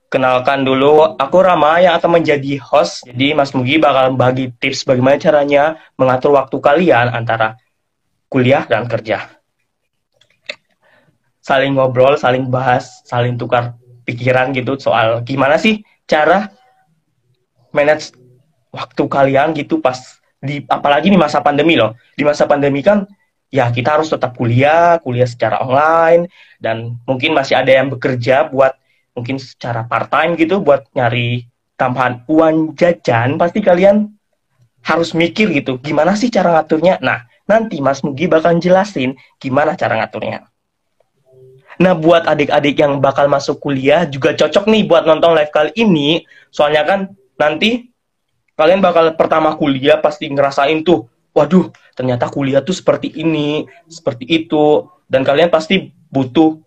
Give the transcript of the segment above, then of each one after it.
Kenalkan dulu, aku Rama yang akan menjadi host. Jadi Mas Mugi bakal bagi tips bagaimana caranya mengatur waktu kalian antara kuliah dan kerja. Saling ngobrol, saling bahas, saling tukar pikiran gitu soal gimana sih cara manage waktu kalian gitu pas di apalagi di masa pandemi loh. Di masa pandemi kan ya kita harus tetap kuliah, kuliah secara online dan mungkin masih ada yang bekerja buat mungkin secara part time gitu buat nyari tambahan uang jajan, pasti kalian harus mikir gitu, gimana sih cara ngaturnya? Nah, nanti Mas Mugi bakal jelasin gimana cara ngaturnya. Nah, buat adik-adik yang bakal masuk kuliah juga cocok nih buat nonton live kali ini, soalnya kan nanti kalian bakal pertama kuliah pasti ngerasain tuh, waduh, ternyata kuliah tuh seperti ini, seperti itu, dan kalian pasti butuh,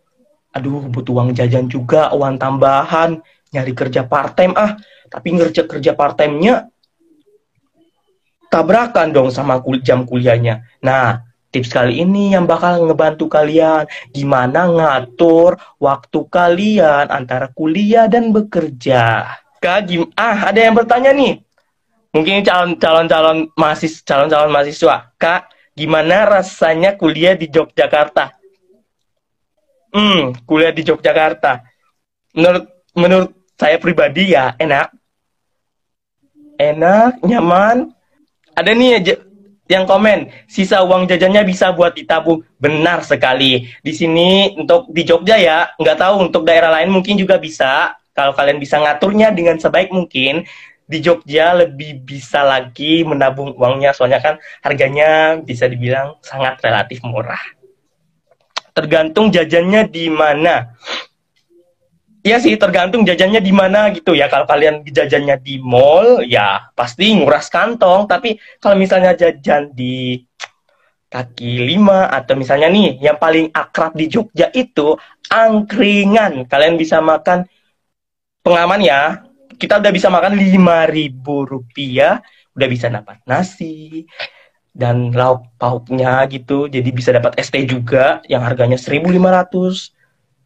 aduh, butuh uang jajan juga, uang tambahan, nyari kerja part time tapi ngerja kerja part time-nya tabrakan dong sama jam kuliahnya. Nah, tips kali ini yang bakal ngebantu kalian gimana ngatur waktu kalian antara kuliah dan bekerja. Ada yang bertanya nih. Mungkin calon-calon mahasiswa. Kak, gimana rasanya kuliah di Yogyakarta? Kuliah di Yogyakarta. Menurut menurut saya pribadi ya enak, nyaman. Ada nih yang komen, sisa uang jajannya bisa buat ditabung. Benar sekali. Di sini untuk di Jogja ya, nggak tahu untuk daerah lain mungkin juga bisa. Kalau kalian bisa ngaturnya dengan sebaik mungkin, di Jogja lebih bisa lagi menabung uangnya. Soalnya kan harganya bisa dibilang sangat relatif murah. Tergantung jajannya di mana. Iya sih, tergantung jajannya di mana gitu ya. Kalau kalian jajannya di mall, ya pasti nguras kantong. Tapi kalau misalnya jajan di kaki lima atau misalnya nih yang paling akrab di Jogja itu angkringan. Kalian bisa makan pengaman ya. Kita udah bisa makan 5.000 rupiah, udah bisa dapat nasi dan lauk pauknya gitu. Jadi bisa dapat ST juga yang harganya 1.500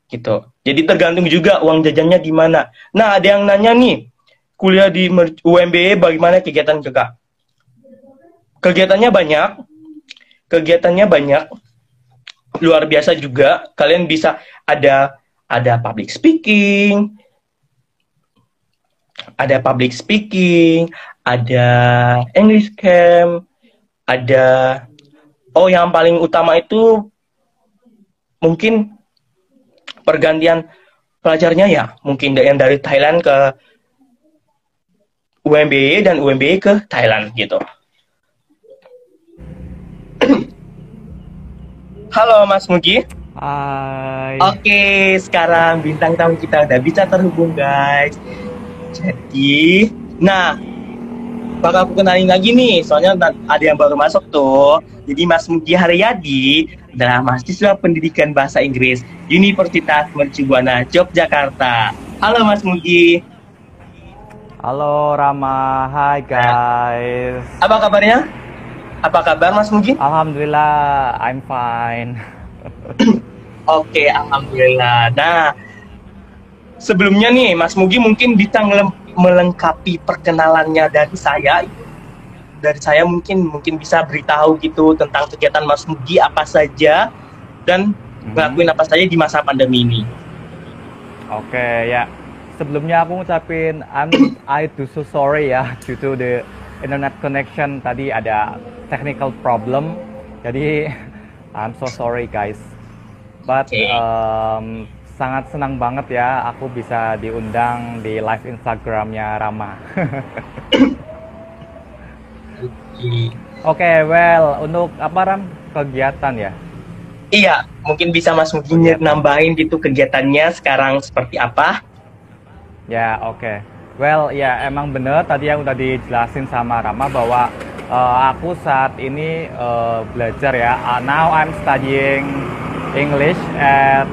gitu. Jadi tergantung juga uang jajannya di mana. Nah, ada yang nanya nih, kuliah di UMB bagaimana kegiatan kakak? Kegiatannya banyak, kegiatannya banyak, luar biasa juga. Kalian bisa ada public speaking, ada public speaking, ada English camp, ada yang paling utama itu mungkin pergantian pelajarnya ya, mungkin yang dari Thailand ke UMBY dan UMBY ke Thailand gitu. Halo Mas Mugi. Hai. Oke, sekarang bintang tamu kita udah bisa terhubung guys. Jadi, nah, bakal aku kenalin lagi nih, soalnya ada yang baru masuk tuh. Jadi Mas Mugi Haryadi adalah mahasiswa pendidikan bahasa Inggris Universitas Mercu Buana Yogyakarta. Halo Mas Mugi. Halo Rama, hai guys. Apa kabarnya? Apa kabar Mas Mugi? Alhamdulillah, I'm fine. Oke, alhamdulillah. Nah, sebelumnya nih Mas Mugi mungkin bisa melengkapi perkenalannya dari saya. Dari saya mungkin bisa beritahu gitu tentang kegiatan Mas Mugi apa saja dan ngelakuin apa saja di masa pandemi ini. Oke, ya. Sebelumnya aku ngucapin I do so sorry ya due to the internet connection tadi ada technical problem. Jadi I'm so sorry guys. But sangat senang banget ya aku bisa diundang di live Instagramnya Rama. Oke, well, untuk apa Ram? Kegiatan ya? Iya, mungkin bisa Mas Mugi nambahin gitu kegiatannya sekarang seperti apa? Ya, oke. Well, ya emang bener tadi yang udah dijelasin sama Rama bahwa aku saat ini belajar ya. Now I'm studying English at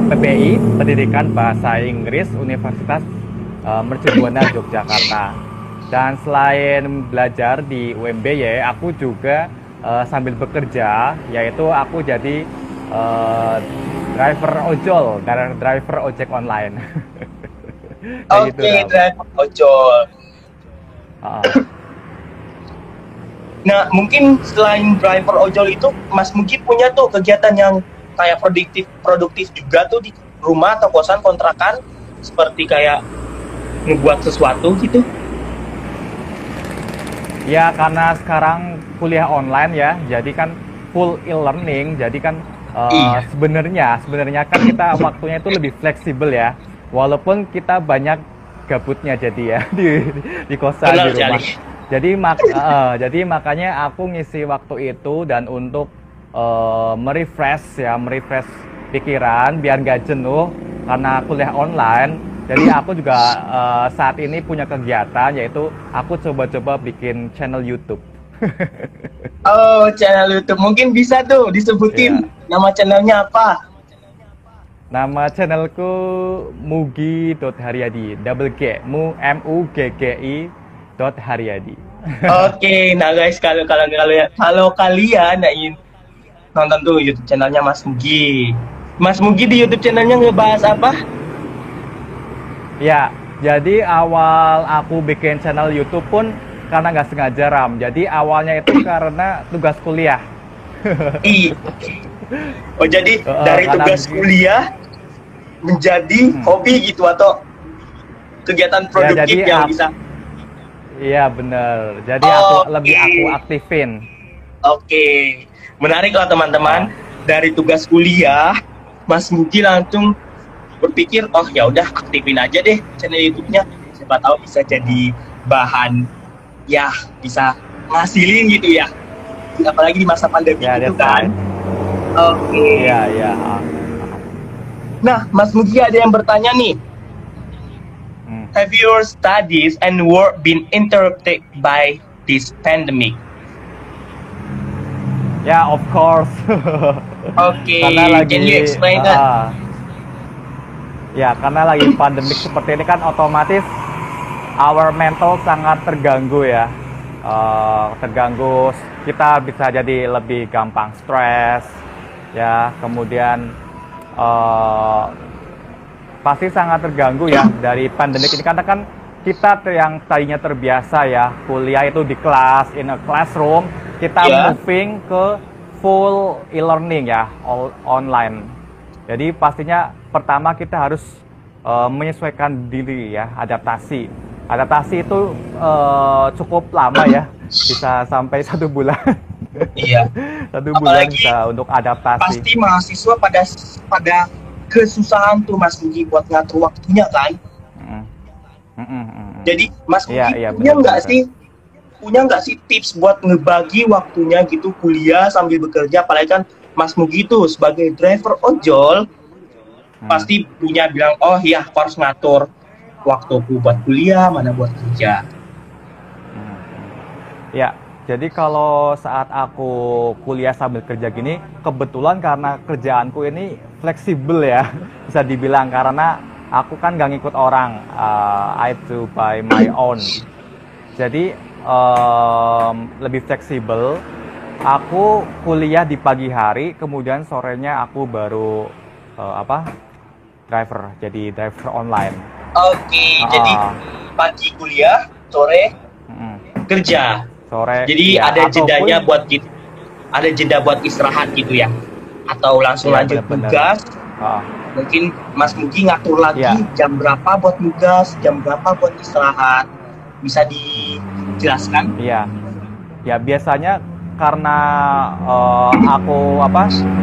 PBI, Pendidikan Bahasa Inggris Universitas Mercu Buana Yogyakarta. Dan selain belajar di UMBY, aku juga sambil bekerja, yaitu aku jadi driver ojol, driver ojek online. Kayak gitu, Oke, Ram. driver ojol. Ah. Nah, mungkin selain driver ojol itu, Mas Mugi punya tuh kegiatan yang kayak produktif juga tuh di rumah atau kosan kontrakan, seperti kayak ngebuat sesuatu gitu. Ya karena sekarang kuliah online ya, jadi kan full e-learning, jadi kan Iya, sebenarnya kan kita waktunya itu lebih fleksibel ya, walaupun kita banyak gabutnya jadi ya di kosan benar di sekali. rumah. Jadi makanya aku ngisi waktu itu dan untuk merefresh pikiran biar nggak jenuh karena kuliah online. Jadi aku juga saat ini punya kegiatan yaitu aku coba-coba bikin channel YouTube. Oh, channel YouTube. Mungkin bisa tuh Ya, disebutin nama channelnya apa? nama channelku mugi.haryadi, double G, MUGGI Haryadi. Oke, nah guys, kalau kalian ingin nonton tuh YouTube channelnya Mas Mugi. Mas Mugi di YouTube channelnya ngebahas apa? Ya, jadi awal aku bikin channel YouTube pun karena nggak sengaja, Ram. Jadi awalnya itu karena tugas kuliah. Ih, oh jadi dari Karena tugas kuliah menjadi hmm. hobi gitu atau kegiatan Ya produktif jadi yang bisa. iya bener. Jadi Oke, aku aktifin. oke, menarik lah teman-teman. Uh, Dari tugas kuliah, Mas Mugi langsung berpikir, oh ya udah aktifin aja deh channel YouTube-nya. Siapa tahu bisa jadi bahan, ya bisa ngasilin gitu ya. Apalagi di masa pandemi ya gitu that's kan. right. Oke. Iya iya. Nah, Mas Mugi ada yang bertanya nih. Hmm. Have your studies and work been interrupted by this pandemic? Ya of course. Oke, Karena lagi can you explain that? ya karena lagi pandemik seperti ini kan otomatis our mental sangat terganggu ya. Terganggu, kita bisa jadi lebih gampang stres ya, kemudian pasti sangat terganggu ya dari pandemik ini karena kan kita yang tadinya terbiasa ya kuliah itu di kelas, in a classroom, kita Ya, moving ke full e-learning ya, all online. Jadi pastinya pertama kita harus menyesuaikan diri ya, adaptasi. Adaptasi itu cukup lama ya, bisa sampai 1 bulan. iya. 1 bulan Apalagi bisa untuk adaptasi. pasti mahasiswa pada kesusahan tuh Mas Mugi buat ngatur waktunya kan. Mm, mm, mm, mm. Jadi Mas Iya Mugi iya punya benar nggak benar. sih tips buat ngebagi waktunya gitu kuliah sambil bekerja? Apalagi kan Mas Mugi tuh sebagai driver ojol Hmm. pasti punya bilang, oh iya aku harus ngatur waktuku buat kuliah, mana buat kerja. Hmm. Ya, jadi kalau saat aku kuliah sambil kerja gini, kebetulan karena kerjaanku ini fleksibel ya, bisa dibilang karena aku kan gak ngikut orang, I do by my own. Jadi lebih fleksibel. Aku kuliah di pagi hari, kemudian sorenya aku baru jadi driver online. Oke, jadi Ah, pagi kuliah, sore mm, kerja. sore, Jadi ya ada jedanya ataupun buat gitu, ada jeda buat istirahat gitu ya. Atau langsung ya lanjut benar-benar. tugas. Ah, Mungkin Mas Mugi ngatur lagi ya. jam berapa buat tugas, jam berapa buat istirahat. Bisa dijelaskan? Iya, ya biasanya karena aku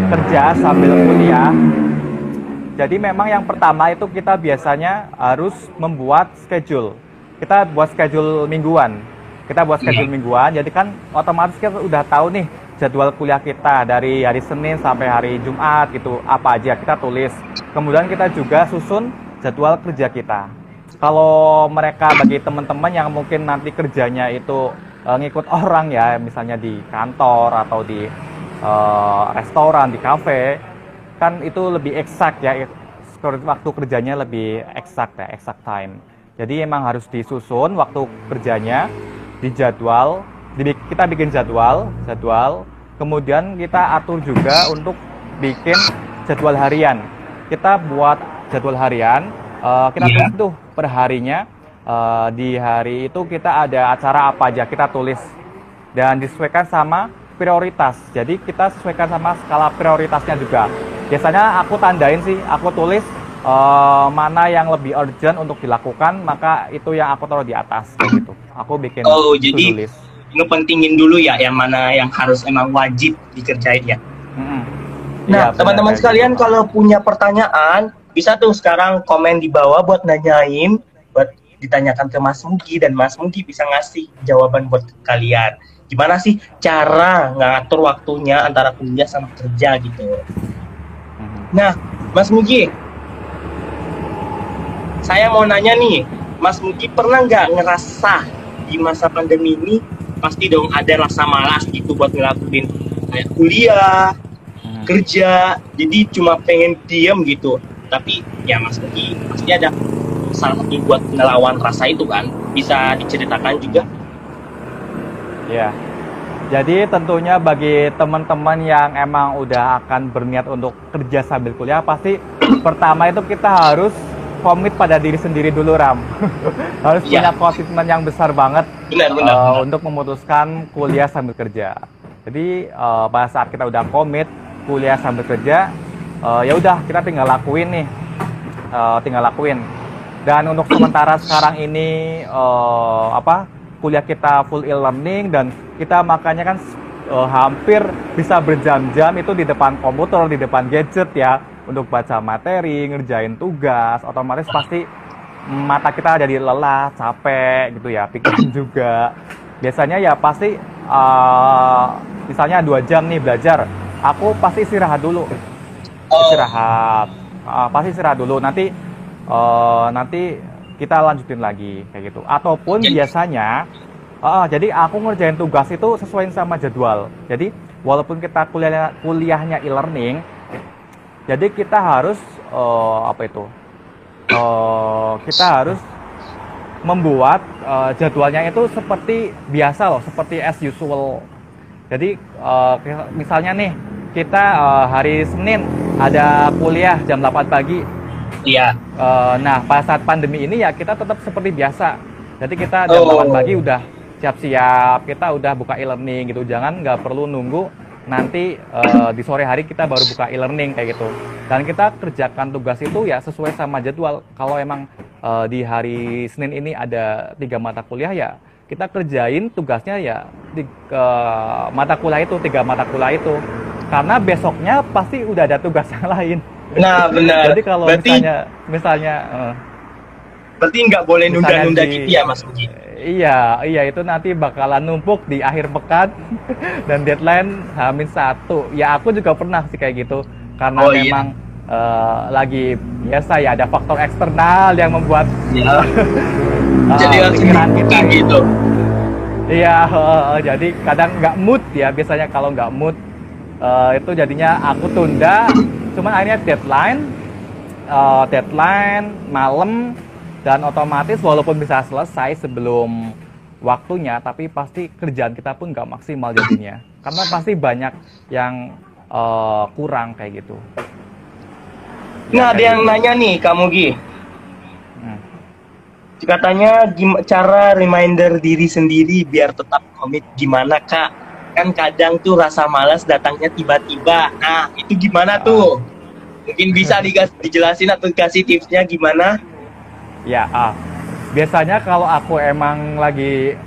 kerja sambil kuliah. Jadi memang yang pertama itu kita biasanya harus membuat schedule. Kita buat schedule mingguan. Kita buat schedule Iya. mingguan. Jadi kan otomatis kita udah tahu nih jadwal kuliah kita dari hari Senin sampai hari Jumat gitu apa aja kita tulis. Kemudian kita juga susun jadwal kerja kita. Kalau mereka bagi teman-teman yang mungkin nanti kerjanya itu ngikut orang ya, misalnya di kantor atau di restoran, di kafe, kan itu lebih eksak ya, waktu kerjanya lebih eksak ya, exact time. Jadi emang harus disusun waktu kerjanya, dijadwal, kita bikin jadwal, kemudian kita atur juga untuk bikin jadwal harian. Kita buat jadwal harian, kita tulis tuh perharinya. Di hari itu kita ada acara apa aja kita tulis dan disesuaikan sama prioritas. Jadi kita sesuaikan sama skala prioritasnya juga. Biasanya aku tandain sih, aku tulis mana yang lebih urgent untuk dilakukan, maka itu yang aku taruh di atas kayak gitu. Aku bikin jadi ngepentingin dulu ya yang mana yang harus emang wajib dikerjain ya. Nah, teman-teman sekalian gitu. Kalau punya pertanyaan bisa tuh sekarang komen di bawah buat nanyain, buat ditanyakan ke Mas Mugi, dan Mas Mugi bisa ngasih jawaban buat kalian. Gimana sih cara ngatur waktunya antara kuliah sama kerja gitu. Nah, Mas Mugi, saya mau nanya nih, Mas Mugi pernah nggak ngerasa di masa pandemi ini pasti dong ada rasa malas gitu buat ngelakuin kayak kuliah, kerja, jadi cuma pengen diem gitu. Tapi ya Mas Mugi pasti ada salah satu buat ngelawan rasa itu kan, bisa diceritakan juga? Ya, jadi tentunya bagi teman-teman yang emang udah akan berniat untuk kerja sambil kuliah, pasti pertama itu kita harus komit pada diri sendiri dulu, Ram. Harus punya komitmen yang besar banget benar. Untuk memutuskan kuliah sambil kerja. Jadi pada saat kita udah komit kuliah sambil kerja, ya udah kita tinggal lakuin nih, Dan untuk sementara sekarang ini kuliah kita full e-learning dan kita makanya kan hampir bisa berjam-jam itu di depan komputer, di depan gadget ya, untuk baca materi, ngerjain tugas. Otomatis pasti mata kita jadi lelah, capek gitu ya, pikiran juga. Biasanya ya pasti misalnya 2 jam nih belajar, aku pasti istirahat dulu. Pasti istirahat dulu, nanti kita lanjutin lagi kayak gitu. Ataupun biasanya jadi aku ngerjain tugas itu sesuai sama jadwal. Jadi walaupun kita kuliahnya e-learning, jadi kita harus kita harus membuat jadwalnya itu seperti biasa loh, seperti as usual. Jadi misalnya nih kita hari Senin ada kuliah jam 8 pagi. Iya. Nah, pada saat pandemi ini ya kita tetap seperti biasa. Jadi kita jam 8 pagi udah siap-siap, kita udah buka e-learning gitu. Jangan nggak perlu nunggu nanti di sore hari kita baru buka e-learning kayak gitu. Dan kita kerjakan tugas itu ya sesuai sama jadwal. Kalau emang di hari Senin ini ada 3 mata kuliah ya kita kerjain tugasnya ya di mata kuliah itu, 3 mata kuliah itu. Karena besoknya pasti udah ada tugas yang lain. Nah, benar. Jadi kalau misalnya berarti nggak boleh nunda-nunda gitu ya, Mas Uji? Iya, itu nanti bakalan numpuk di akhir pekan dan deadline H-1. Ya aku juga pernah sih kayak gitu. Karena memang lagi biasa ya ada faktor eksternal yang membuat jadi pikiran kita gitu. Iya, jadi kadang nggak mood ya. Biasanya kalau nggak mood itu jadinya aku tunda. Cuman akhirnya deadline malam, dan otomatis walaupun bisa selesai sebelum waktunya, tapi pasti kerjaan kita pun nggak maksimal jadinya. Karena pasti banyak yang kurang kayak gitu. Nah, ada yang nanya nih, kamu Gi. Katanya cara reminder diri sendiri biar tetap komit gimana, Kak? Kan kadang tuh rasa malas datangnya tiba-tiba. Nah, itu gimana tuh? Mungkin bisa dijelasin atau kasih tipsnya gimana? Ya, biasanya kalau aku emang lagi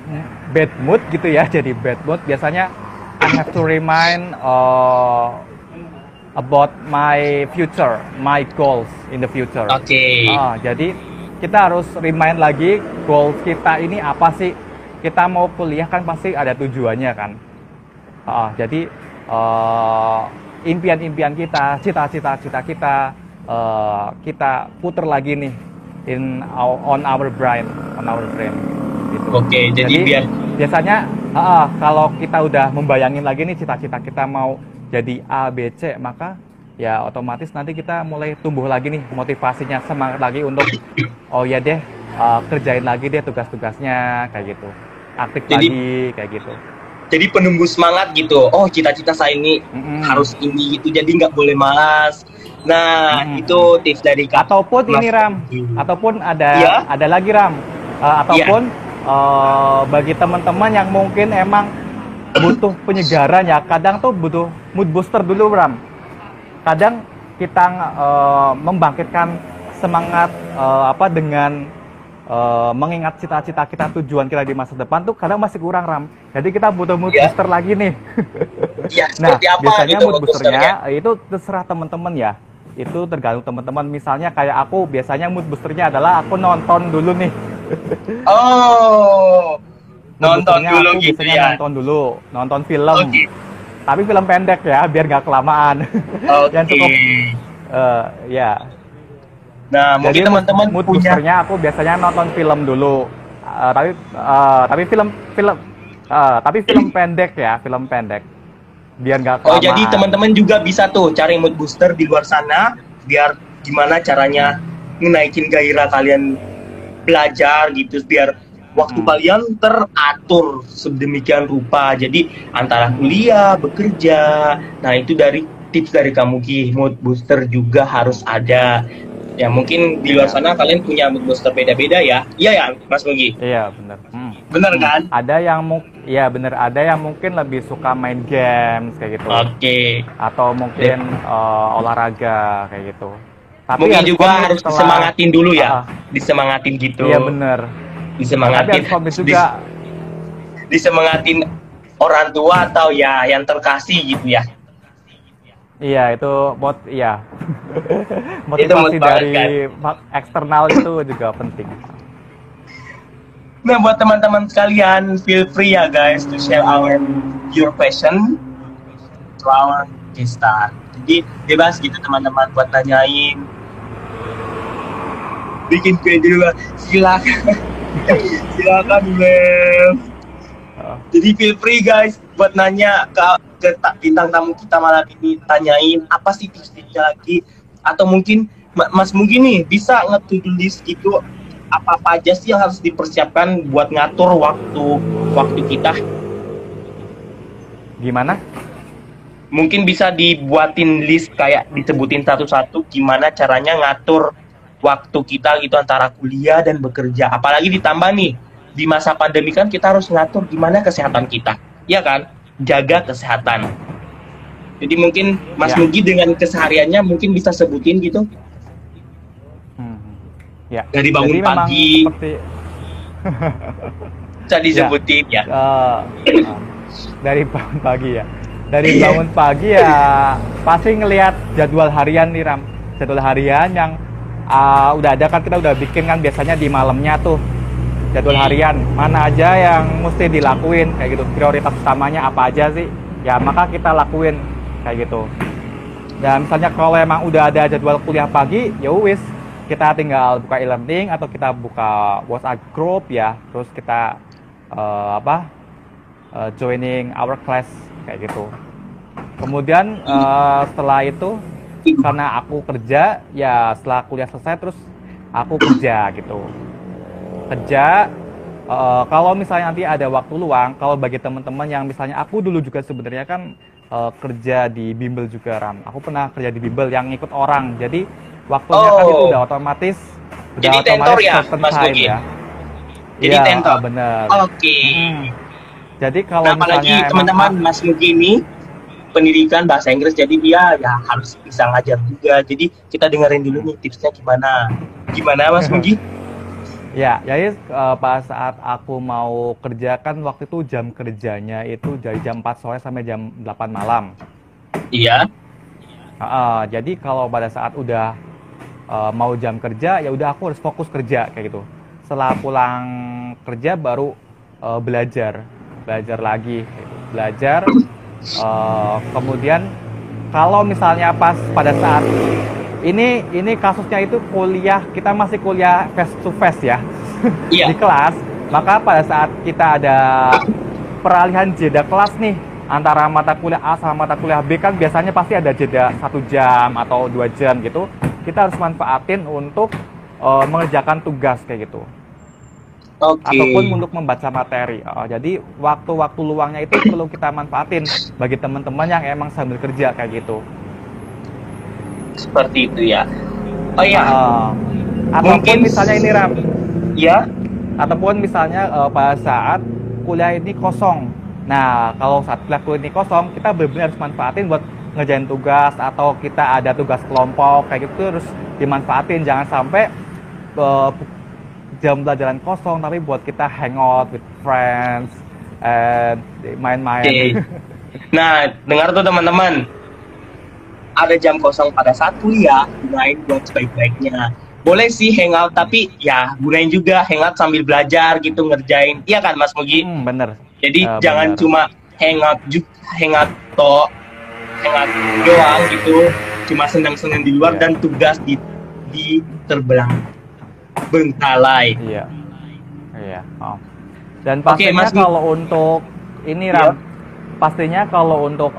bad mood gitu ya, jadi bad mood, biasanya I have to remind about my future, my goals in the future. Oke. Jadi kita harus remind lagi goals kita ini apa sih? Kita mau kuliah kan pasti ada tujuannya kan. Jadi impian-impian kita, cita-cita kita, kita puter lagi nih on our brain. Gitu. Oke, jadi biar biasanya kalau kita udah membayangin lagi nih cita-cita kita mau jadi A, B, C, maka ya otomatis nanti kita mulai tumbuh lagi nih motivasinya, semangat lagi untuk ya deh kerjain lagi deh tugas-tugasnya kayak gitu, aktif lagi kayak gitu. jadi penumbuh semangat gitu. Oh, cita-cita saya ini harus ini gitu, jadi nggak boleh malas. Nah, itu tips dari Kak. Ataupun Mas ini Ram, Yogi. ataupun Ya, ada lagi Ram. Ataupun bagi teman-teman yang mungkin emang butuh penyegaran ya, kadang tuh butuh mood booster dulu Ram. Kadang kita membangkitkan semangat apa dengan mengingat cita-cita kita, tujuan kita di masa depan tuh kadang masih kurang Ram. Jadi kita butuh mood ya, booster lagi nih. ya. Nah, Seperti apa biasanya gitu mood mood boosternya? boosternya itu terserah teman-teman ya. Itu tergantung teman-teman. Misalnya kayak aku, biasanya mood boosternya adalah aku nonton dulu nih. Oh, Mood nonton boosternya dulu aku gitu biasanya ya. nonton dulu, nonton film. Oke, Tapi film pendek ya, biar nggak kelamaan. Yang oke. cukup, ya. Nah, mungkin Jadi teman-teman mood punya. boosternya aku biasanya nonton film dulu. Tapi film pendek ya, film pendek. Biar nggak Oh, jadi kelamaan. teman-teman juga bisa tuh cari mood booster di luar sana, biar gimana caranya menaikin gairah kalian belajar gitu, biar waktu kalian teratur sedemikian rupa. Jadi antara kuliah, bekerja, nah itu dari tips dari kamu Ki, mood booster juga harus ada. Ya mungkin di luar Iya. sana kalian punya mood booster beda-beda ya. Iya ya, Mas Mugi. Iya, bener. Bener kan? Ada yang ya bener, ada yang mungkin lebih suka main games kayak gitu. Oke. Atau mungkin olahraga kayak gitu. Tapi Mungkin juga komit harus setelah, disemangatin dulu ya. Ah, Disemangatin gitu. iya bener. Tapi Disemangatin. harus komit juga. Disemangatin orang tua atau ya yang terkasih gitu ya. Iya, itu iya. Itu mood Motivasi banget, dari eksternal itu juga penting. Nah, buat teman-teman sekalian, feel free ya guys to share your passion to our guest-star. Jadi bebas gitu teman-teman buat nanyain, bikin video, silakan. Silakan Bel. Jadi feel free guys buat nanya ke bintang tamu kita malam ini, tanyain apa sih tips-tipsnya lagi, atau mungkin Mas mungkin nih bisa nge-to-do list gitu, apa aja sih yang harus dipersiapkan buat ngatur waktu kita. Gimana? Mungkin bisa dibuatin list, kayak disebutin satu-satu gimana caranya ngatur waktu kita gitu antara kuliah dan bekerja. Apalagi ditambah nih di masa pandemi kan kita harus ngatur gimana kesehatan kita, ya kan? Jaga kesehatan. Jadi mungkin Mas Ya. Mugi dengan kesehariannya mungkin bisa sebutin gitu. Ya. Dari bangun Jadi memang pagi. seperti Bisa disebutin ya. dari bangun pagi ya. Dari bangun pagi ya pasti ngelihat jadwal harian nih Ram. Jadwal harian yang udah ada kan, kita udah bikin kan biasanya di malamnya tuh. Jadwal harian mana aja yang mesti dilakuin kayak gitu, prioritas utamanya apa aja sih, ya maka kita lakuin kayak gitu. Dan misalnya kalau emang udah ada jadwal kuliah pagi, ya wis kita tinggal buka e-learning atau kita buka WhatsApp group ya, terus kita joining our class kayak gitu. Kemudian setelah itu karena aku kerja ya, setelah kuliah selesai terus aku kerja gitu. Kerja kalau misalnya nanti ada waktu luang, kalau bagi teman-teman yang misalnya aku dulu juga sebenarnya kan kerja di bimbel juga Ram. Aku pernah kerja di bimbel yang ikut orang. Jadi waktunya kan itu udah otomatis Jadi tentor ya, certain Mas time Mugi? ya. Jadi Iya, tentor. bener. Oke. Jadi kalau Nah, apalagi misalnya teman-teman Mas Mugi ini pendidikan bahasa Inggris, jadi dia ya harus bisa ngajar juga. Jadi kita dengerin dulu nih tipsnya gimana. Gimana Mas Mugi? ya, jadi pas saat aku mau kerja kan waktu itu jam kerjanya itu dari jam 4 sore sampai jam 8 malam. Iya. Jadi kalau pada saat udah mau jam kerja, ya udah aku harus fokus kerja kayak gitu. Setelah pulang kerja baru belajar lagi, gitu. Belajar. Kemudian kalau misalnya pas pada saat ini kasusnya itu kuliah, kita masih kuliah face to face ya. Iya. Di kelas, maka pada saat kita ada peralihan jeda kelas nih antara mata kuliah A sama mata kuliah B kan biasanya pasti ada jeda 1 jam atau 2 jam gitu. Kita harus manfaatin untuk mengerjakan tugas kayak gitu. Oke. ataupun untuk membaca materi. Jadi waktu-waktu luangnya itu perlu kita manfaatin bagi teman-teman yang emang sambil kerja kayak gitu. Seperti itu ya. Oh ya, Ataupun mungkin misalnya ini Ram, ya. ataupun misalnya pada saat kuliah ini kosong. Nah, kalau saat kuliah ini kosong, kita benar-benar harus manfaatin buat ngerjain tugas atau kita ada tugas kelompok kayak gitu harus dimanfaatin. Jangan sampai jam pelajaran kosong tapi buat kita hangout with friends and main-main. Oke. Nah, dengar tuh teman-teman. Ada jam kosong pada saat kuliah, gunain buat sebaik-baiknya. Boleh sih hangout, tapi ya gunain juga hangout sambil belajar gitu, ngerjain. Iya kan Mas Mugi? Bener. Jadi jangan Bener. cuma hangout hangout doang gitu, cuma senang-senang di luar dan tugas di terbelang bengkalai. Iya. Dan pastinya kalau untuk ini Ram, pastinya kalau untuk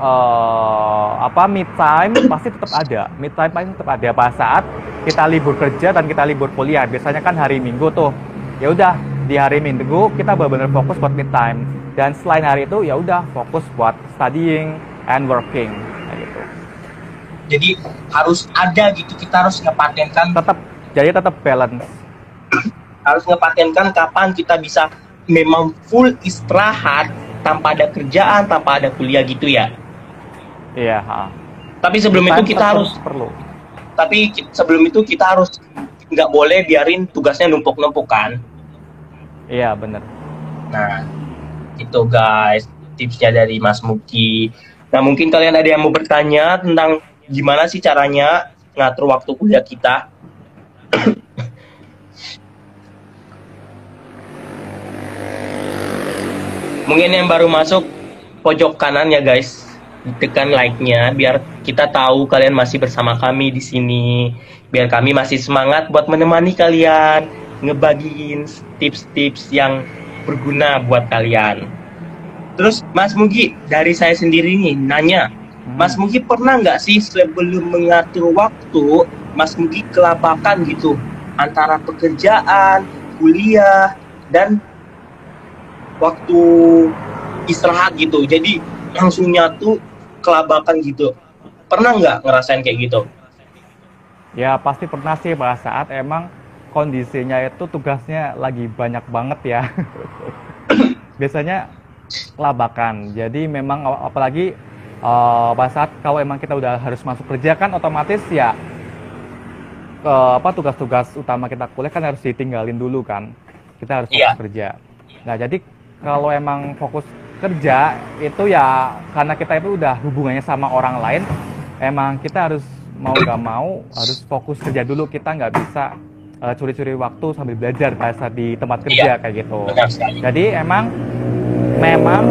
mid time pasti tetap ada. Mid time pasti tetap ada pada saat kita libur kerja dan kita libur kuliah. Biasanya kan hari Minggu tuh. Ya udah, di hari Minggu kita benar-benar fokus buat mid time. Dan selain hari itu ya udah fokus buat studying and working kayak gitu. Jadi harus ada gitu, kita harus ngepatenkan tetap balance. Harus ngepatenkan kapan kita bisa memang full istirahat tanpa ada kerjaan, tanpa ada kuliah gitu ya. Iya, Tapi sebelum itu kita harus perlu. Tapi sebelum itu kita harus nggak boleh biarin tugasnya numpuk-numpuk kan. Iya, bener. Nah, itu guys, tipsnya dari Mas Muki. Nah, mungkin kalian ada yang mau bertanya tentang gimana sih caranya ngatur waktu kuliah kita. Mungkin yang baru masuk pojok kanan ya guys, tekan like-nya biar kita tahu kalian masih bersama kami di sini. Biar kami masih semangat buat menemani kalian, ngebagiin tips-tips yang berguna buat kalian. Terus Mas Mugi, dari saya sendiri nih nanya, Mas Mugi pernah nggak sih sebelum mengatur waktu, Mas Mugi kelabakan gitu antara pekerjaan, kuliah, dan waktu istirahat gitu, jadi langsung nyatu kelabakan gitu. Pernah nggak ngerasain kayak gitu? Ya pasti pernah sih pada saat emang kondisinya itu tugasnya lagi banyak banget ya. Biasanya kelabakan. Jadi memang apalagi pada saat kalau emang kita udah harus masuk kerja kan otomatis ya tugas-tugas utama kita kuliah kan harus ditinggalin dulu kan. Kita harus fokus kerja. Nah jadi kalau emang fokus kerja itu ya karena kita itu udah hubungannya sama orang lain, emang kita harus mau nggak mau harus fokus kerja dulu. Kita nggak bisa curi-curi waktu sambil belajar pada di tempat kerja kayak gitu. Jadi memang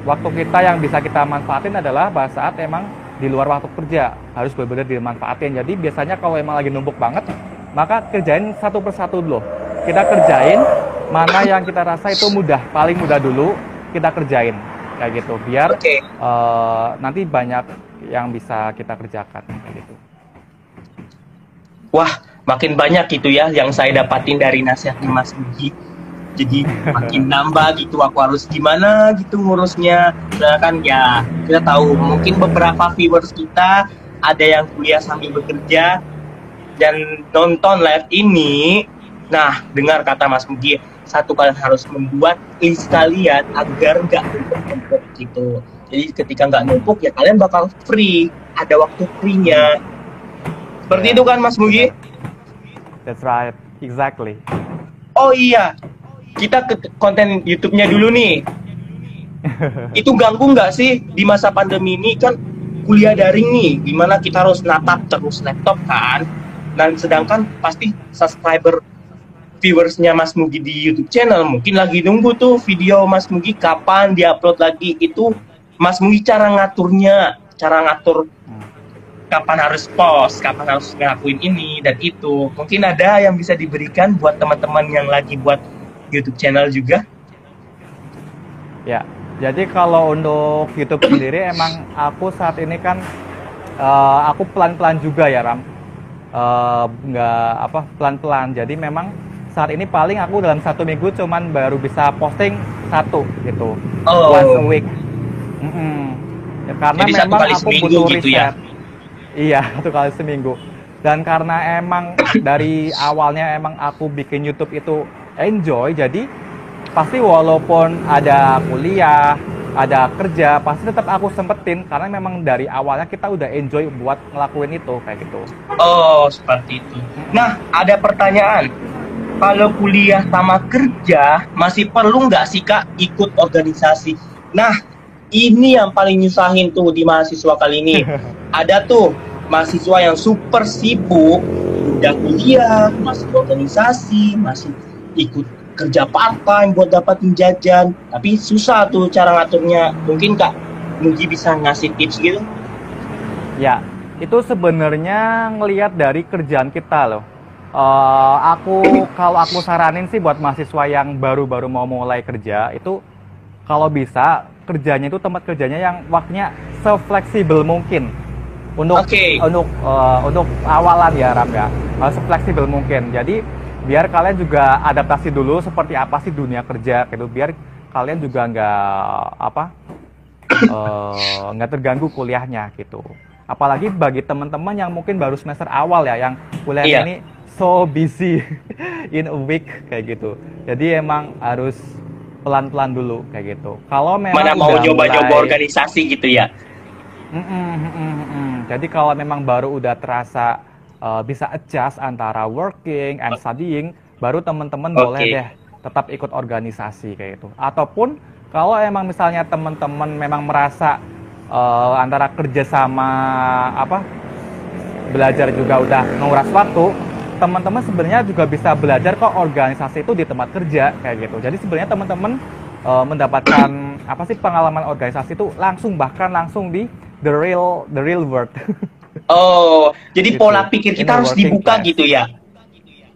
waktu kita yang bisa kita manfaatin adalah pada saat emang di luar waktu kerja harus benar-benar dimanfaatin. Jadi biasanya kalau emang lagi numpuk banget, maka kerjain satu persatu dulu. Kita kerjain mana yang kita rasa itu paling mudah dulu kita kerjain kayak gitu. Biar nanti banyak yang bisa kita kerjakan kayak gitu. Wah, makin banyak gitu ya yang saya dapatin dari nasihatnya Mas Mugi. Jadi makin nambah gitu, aku harus gimana gitu ngurusnya. Nah kan ya kita tahu mungkin beberapa viewers kita ada yang kuliah sambil bekerja dan nonton live ini. Nah, dengar kata Mas Mugi, satu kalian harus membuat list kalian agar nggak numpuk gitu. Jadi ketika nggak numpuk ya kalian bakal free, ada waktu free-nya. Seperti itu kan Mas Mugi? That's right, exactly. Oh iya, kita ke konten YouTube-nya dulu nih. Itu ganggu nggak sih di masa pandemi ini kan kuliah daring nih, dimana kita harus natap terus laptop kan? Dan sedangkan pasti subscriber viewersnya Mas Mugi di YouTube channel mungkin lagi nunggu tuh video Mas Mugi kapan diupload lagi. Itu Mas Mugi cara ngatur kapan harus post, kapan harus ngelakuin ini dan itu. Mungkin ada yang bisa diberikan buat teman-teman yang lagi buat YouTube channel juga. Ya, jadi kalau untuk YouTube sendiri emang aku saat ini kan aku pelan-pelan juga ya Ram. Pelan-pelan. Jadi memang saat ini paling aku dalam 1 minggu cuman baru bisa posting 1 gitu, once a Oh, week. Ya, karena jadi satu memang kali aku seminggu butuh gitu ya. riset. Iya, 1 kali seminggu. Dan karena emang dari awalnya emang aku bikin YouTube itu enjoy, jadi pasti walaupun ada kuliah, ada kerja, pasti tetap aku sempetin karena memang dari awalnya kita udah enjoy buat ngelakuin itu kayak gitu. Oh, seperti itu. Nah, ada pertanyaan. Kalau kuliah sama kerja, masih perlu nggak sih Kak ikut organisasi? Nah, ini yang paling nyusahin tuh di mahasiswa kali ini. Ada tuh mahasiswa yang super sibuk, udah kuliah, masih organisasi, masih ikut kerja part-time buat dapatin jajan. Tapi susah tuh cara ngaturnya. Mungkin Kak Mugi bisa ngasih tips gitu? Ya, itu sebenarnya ngelihat dari kerjaan kita loh. Kalau aku saranin sih buat mahasiswa yang baru-baru mau mulai kerja itu kalau bisa kerjanya itu tempat kerjanya yang waktunya sefleksibel mungkin untuk Oke. untuk awalan ya Ram ya. Sefleksibel mungkin. Jadi biar kalian juga adaptasi dulu seperti apa sih dunia kerja gitu. Biar kalian juga nggak terganggu kuliahnya gitu. Apalagi bagi teman-teman yang mungkin baru semester awal ya, yang kuliahnya Iya. ini so busy in a week kayak gitu. Jadi emang harus pelan-pelan dulu kayak gitu. Kalau memang Mana mau udah nyoba-nyoba mulai, organisasi gitu ya? Jadi kalau memang baru udah terasa bisa adjust antara working and studying, baru teman-teman boleh Oke. deh tetap ikut organisasi kayak gitu. Ataupun kalau emang misalnya teman-teman memang merasa antara kerja sama belajar juga udah menguras waktu, teman-teman sebenarnya juga bisa belajar kok organisasi itu di tempat kerja kayak gitu. Jadi sebenarnya teman-teman mendapatkan pengalaman organisasi itu bahkan langsung di the real world. Oh, jadi Gitu. pola pikir In the kita harus working dibuka class. gitu ya.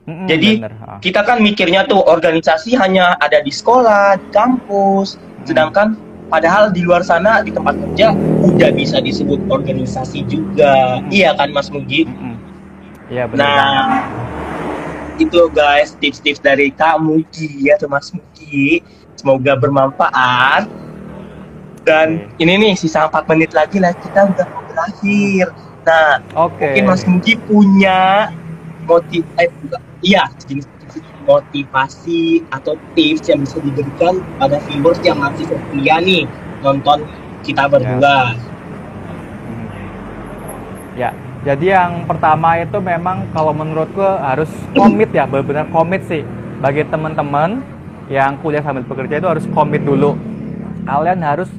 Jadi Bener. kita kan mikirnya tuh organisasi hanya ada di sekolah, di kampus, sedangkan padahal di luar sana di tempat kerja udah bisa disebut organisasi juga. Iya kan Mas Mugi? Iya bener banget. Nah, itu guys tips-tips dari Kak Mugi atau Mas Mugi. Semoga bermanfaat. Dan ini nih sisa 4 menit lagi lah kita udah mau berakhir. Nah, Oke. mungkin Mas Mugi punya motivasi atau tips yang bisa diberikan pada viewers yang masih setia nih nonton kita berdua. Ya, jadi yang pertama itu memang kalau menurutku harus komit ya, benar-benar komit sih. Bagi teman-teman yang kuliah sambil bekerja itu harus komit dulu. Kalian harus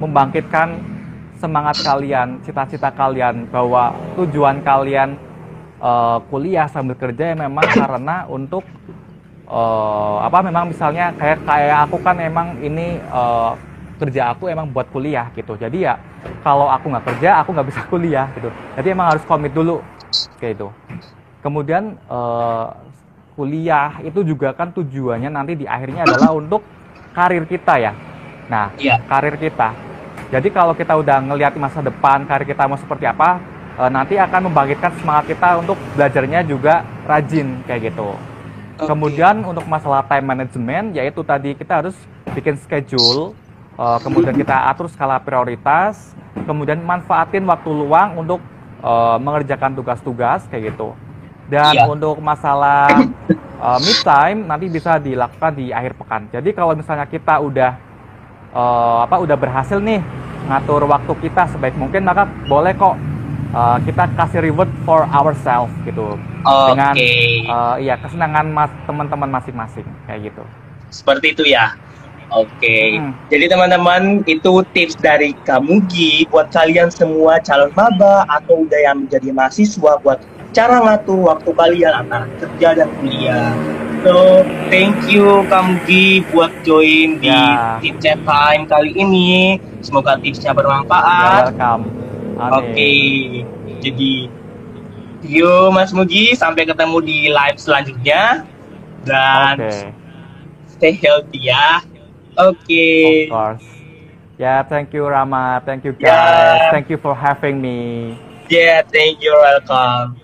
membangkitkan semangat kalian, cita-cita kalian bahwa tujuan kalian kuliah sambil kerja ya memang karena untuk memang misalnya kayak aku kan emang ini kerja aku emang buat kuliah gitu. Jadi ya kalau aku nggak kerja aku nggak bisa kuliah gitu. Jadi emang harus komit dulu kayak itu. Kemudian kuliah itu juga kan tujuannya nanti di akhirnya adalah untuk karir kita ya. Nah, karir kita. Jadi kalau kita udah ngelihat masa depan karir kita mau seperti apa, nanti akan membangkitkan semangat kita untuk belajarnya juga rajin kayak gitu. Kemudian untuk masalah time management, yaitu tadi kita harus bikin schedule, kemudian kita atur skala prioritas, kemudian manfaatin waktu luang untuk mengerjakan tugas-tugas kayak gitu. Dan untuk masalah me time nanti bisa dilakukan di akhir pekan. Jadi kalau misalnya kita udah berhasil nih ngatur waktu kita sebaik mungkin, maka boleh kok kita kasih reward for ourselves gitu. Dengan kesenangan teman-teman masing-masing kayak gitu. Seperti itu ya. Oke. Jadi teman-teman, itu tips dari Kak Mugi buat kalian semua calon maba atau udah yang menjadi mahasiswa buat cara ngatur waktu kalian antara kerja dan kuliah. So, thank you Kak Mugi buat join di Tip Chat Time kali ini. Semoga tipsnya bermanfaat. Welcome. Oke. Jadi, see you Mas Mugi. Sampai ketemu di live selanjutnya. Dan stay healthy ya. Oke. Of course. Thank you Rama. Thank you guys. Thank you for having me. Thank you. Welcome.